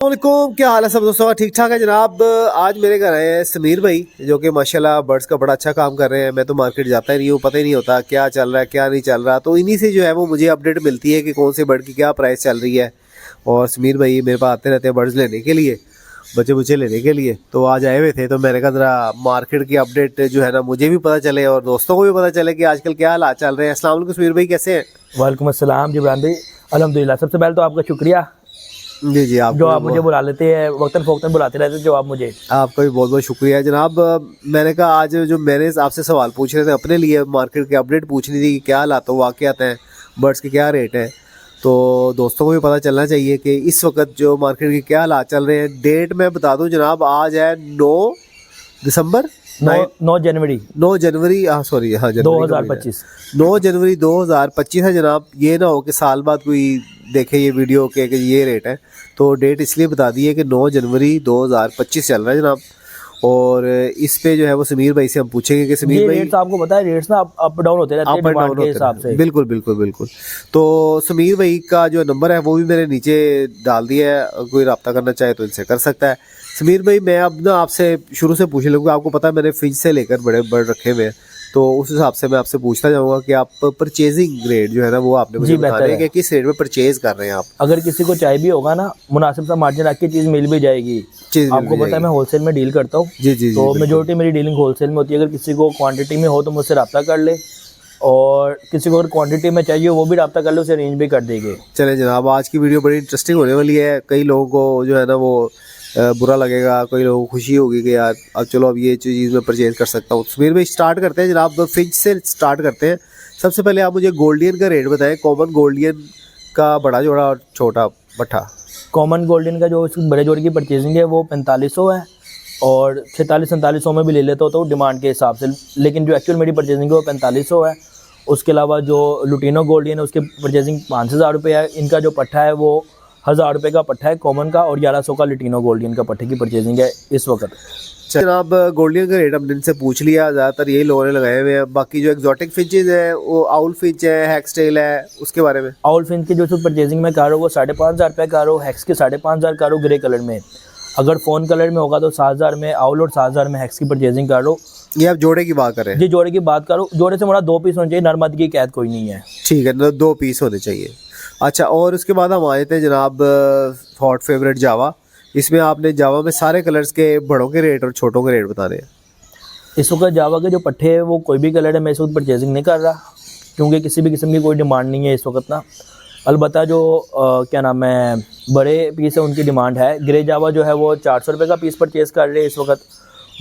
वालेकुम, क्या हाल है सब दोस्तों? ठीक ठाक है जनाब। आज मेरे घर आए हैं समीर भाई, जो कि माशाल्लाह बर्ड्स का बड़ा अच्छा काम कर रहे हैं। मैं तो मार्केट जाता ही नहीं हूँ, पता ही नहीं होता क्या चल रहा है क्या नहीं चल रहा, तो इन्हीं से जो है वो मुझे अपडेट मिलती है कि कौन से बर्ड की क्या प्राइस चल रही है। और समीर भाई मेरे पास आते रहते हैं बर्ड्स लेने के लिए, बच्चे लेने के लिए। तो आज आए हुए थे, तो मैंने कहा ज़रा मार्केट की अपडेट जो है ना मुझे भी पता चले और दोस्तों को भी पता चले कि आजकल क्या हालात चल रहे हैं। अस्सलाम वालेकुम समीर भाई, कैसे हैं? वालेकुम अस्सलाम जी इमरान भाई, अल्हम्दुलिल्लाह। सबसे पहले तो आपका शुक्रिया जी आप जो आप मुझे बुला लेते हैं, वक्तन फ़ौक्तन बुलाते रहते हैं जो आप मुझे। आपका भी बहुत बहुत शुक्रिया जनाब। मैंने कहा आज जो मैंने आपसे सवाल पूछ रहे थे अपने लिए, मार्केट की अपडेट पूछनी थी कि क्या हालात वाक़यात हैं, बर्ड्स के क्या रेट हैं, तो दोस्तों को भी पता चलना चाहिए कि इस वक्त जो मार्केट के क्या हालात चल रहे हैं। डेट मैं बता दूं जनाब, आज है 9 दिसंबर 9 जनवरी 9 जनवरी 2025। 9 जनवरी 2025 है जनाब। ये ना हो कि साल बाद कोई देखे ये वीडियो के कि ये रेट है, तो डेट इसलिए बता दी है कि 9 जनवरी 2025 चल रहा है जनाब। और इस पे जो है वो समीर भाई से हम पूछेंगे कि समीर भाई, रेट्स आपको पता है, रेट्स ना अप डाउन होते रहते हैं डिमांड के हिसाब से। बिल्कुल बिल्कुल बिल्कुल। तो समीर भाई का जो नंबर है वो भी मैंने नीचे डाल दिया है, कोई रब्ता करना चाहे तो इनसे कर सकता है। समीर भाई मैं अब ना आपसे शुरू से पूछ लूँगा, आपको पता है मैंने फिंच से लेकर बड़े बर्ड रखे हुए हैं, तो उस हिसाब से मैं आपसे पूछना चाहूँगा कि आप परचेजिंग रेट जो है ना वो आपने मुझे बताना है कि किस रेट में परचेज कर रहे हैं आप। अगर किसी को चाहिए भी होगा ना, मुनासिब सा मार्जिन रख के चीज़ मिल भी जाएगी। आपको पता है मैं होलसेल में डील करता हूँ, जी तो मेजोरिटी मेरी डीलिंग होलसेल में होती है। अगर किसी को क्वांटिटी में हो तो मुझसे रब्ता कर ले, और किसी को अगर क्वांटिटी में चाहिए वो भी रब्ता कर ले, उसे अरेंज भी कर देंगे। चले जनाब, आज की वीडियो बड़ी इंटरेस्टिंग होने वाली है। कई लोगों को जो है ना वो बुरा लगेगा, कई लोगों को खुशी होगी कि यार अब चलो अब ये चीज़ मैं परचेज कर सकता हूँ। समीर भाई स्टार्ट करते हैं जनाब, फिंच से स्टार्ट करते हैं। सबसे पहले आप मुझे गोल्डियन का रेट बताएं, कॉमन गोल्डियन का बड़ा जोड़ा और छोटा पट्ठा। कॉमन गोल्डन का जो बड़े जोड़े की परचेजिंग है वो 4500 है, और 46-4700 में भी ले लेता तो डिमांड के हिसाब से, लेकिन जो एक्चुअल मेरी परचेजिंग है वो 4500 है। उसके अलावा जो लुटिनो गोल्डियन है उसकी परचेजिंग 5000 रुपये है। इनका जो पट्ठा है वो 1000 रुपये का पट्ठा है कॉमन का, और 1100 का लुटिनो गोल्डियन का पट्टे की परचेजिंग है इस वक्त। जनाब गोल्डियन का रेट हमने इनसे पूछ लिया, ज़्यादातर यही लोगों ने लगाए हुए हैं। बाकी जो एक्जॉटिक फिंचेज है वो आउल फिंच है, हैक्सटेल है, उसके बारे में। आउल फिंच की जो परचेजिंग में कर रहा हूँ वो 5500 रुपये कर रहा हूँ, हैक्स के 5500 कर रहा हूँ ग्रे कलर में। अगर फ़ोन कलर में होगा तो 7000 में आउल और 7000 में हैक्स की परचेजिंग कर रहा हूँ। ये आप जोड़े की बात करें? जी जोड़े की बात करूँ, जोड़े से हमारा 2 पीस होने चाहिए, नरमद की कैद कोई नहीं है। ठीक है, 2 पीस होने चाहिए। अच्छा, और उसके बाद हम आए थे जनाब हॉट फेवरेट जावा। इसमें आपने जावा में सारे कलर्स के बड़ों के रेट और छोटों के रेट बता रहे हैं। इस वक्त जावा के जो पट्टे हैं वो कोई भी कलर है, मैं इस वक्त परचेजिंग नहीं कर रहा, क्योंकि किसी भी किस्म की कोई डिमांड नहीं है इस वक्त ना। अलबत्ता जो क्या नाम है बड़े पीस है उनकी डिमांड है। ग्रे जावा जो है वो 400 रुपये का पीस परचेज़ कर रहे हैं इस वक्त।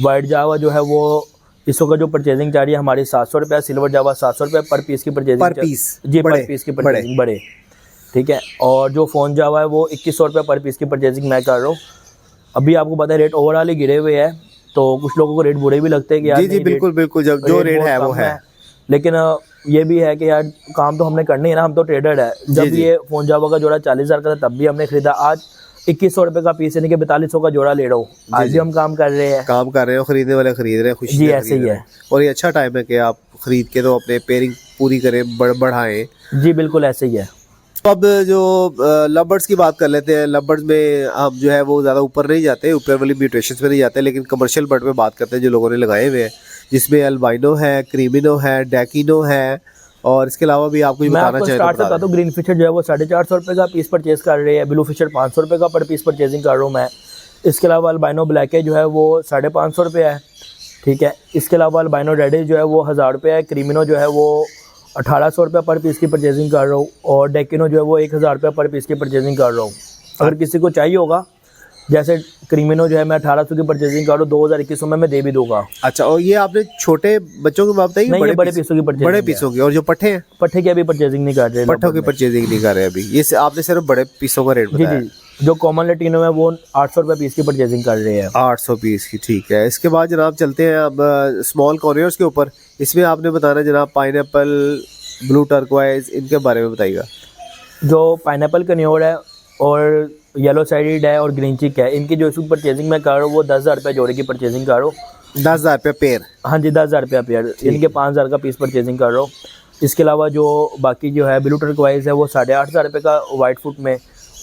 वाइट जावा जो है वो इस वक्त जो परचेजिंग जा रही है हमारी 700 रुपये। सिल्वर जावा 700 रुपये पर पीस की परचेजिंग। पर पीस? जी पर पीस की परचेजिंग बड़े, ठीक है। और जो फ़ोन जावा है वो 2100 रुपये पर पीस की परचेजिंग मैं कर रहा हूँ। अभी आपको पता है रेट ओवरऑल ही गिरे हुए हैं, तो कुछ लोगों को रेट बुरे भी लगते हैं कि यार जी बिल्कुल बिल्कुल, जब जो रेट है वो है। लेकिन ये भी है कि यार काम तो हमने करनी है ना, हम तो ट्रेडर है। जब ये फ़ोन जावा का जोड़ा 40,000 का था तब भी हमने खरीदा, आज 2100 रुपये का पीस यानी कि 4200 का जोड़ा ले रहा हूँ। आज भी हम काम कर रहे हैं, खरीदने वाले खरीद रहे हैं, खुशी जी ऐसे ही है। और ये अच्छा टाइम है कि आप खरीद के तो अपने पेयरिंग पूरी करें, बढ़ाएं। जी बिल्कुल ऐसे ही है। तो अब जो लवर्स की बात कर लेते हैं। लवर्स में हम जो है वो ज़्यादा ऊपर नहीं जाते, ऊपर वाली म्यूटेशंस में नहीं जाते, लेकिन कमर्शियल बर्ड में बात करते हैं जो लोगों ने लगाए हुए हैं, जिसमें अल्बाइनो है, क्रीमिनो है, डैकिनो है, और इसके अलावा भी आपको बताना चाहिए तो ग्रीन फिशर जो है वो 450 रुपये का पीस परचेज कर रहे हैं। ब्लू फिशर 500 रुपये का पर पीस परचेजिंग कर रहा हूँ मैं। इसके अलावा अल्बाइनो ब्लैक है जो है वो 550 रुपये है, ठीक है। इसके अलावा अल्बाइनो रेड जो है वो 1000 रुपये है। क्रीमिनो जो है वो 1800 रुपये पर पीस की परचेजिंग कर रहा हूँ, और डेकिनो जो है वो 1000 रुपये पर पीस की परचेजिंग कर रहा हूँ। अगर किसी को चाहिए होगा, जैसे क्रीमिनो जो है मैं 1800 की परचेजिंग कर रहा हूँ, 2021 में मैं दे भी दूंगा। अच्छा, और ये आपने छोटे बच्चों की बात बताई? बड़े पीसों की परचेजिंग, बड़े पीसों की। और जो पट्टे हैं, पट्टे की अभी परचेजिंग नहीं कर रहे, पट्टों की परचेजिंग नहीं कर रहे अभी। ये आपने सिर्फ बड़े पीसों का रेट बताया? जी। जो कॉमन लैटिनो है वो 800 रुपये पीस की परचेजिंग कर रहे हैं। 800 पीस की, ठीक है। इसके बाद जनाब चलते हैं अब स्मॉल कॉरियर्स के ऊपर। इसमें आपने बताना जनाब पाइनएप्पल, ब्लू टर्कवाइज, इनके बारे में बताइएगा। जो पाइनएप्पल कन्योर है और येलो साइडेड है और ग्रीन चिक है, इनकी जो इस परचेजिंग मैं कर रहा हूँ वो 10,000 रुपये जोड़े की परचेजिंग कर रहा हूँ। 10,000 रुपये पेयर? हाँ जी 10,000 रुपया पेयर, इनके 5000 का पीस परचेजिंग कर रहा हूँ। इसके अलावा जो बाकी जो है ब्लू टर्कवाइज है वो 8,500 रुपये का वाइट फुट में,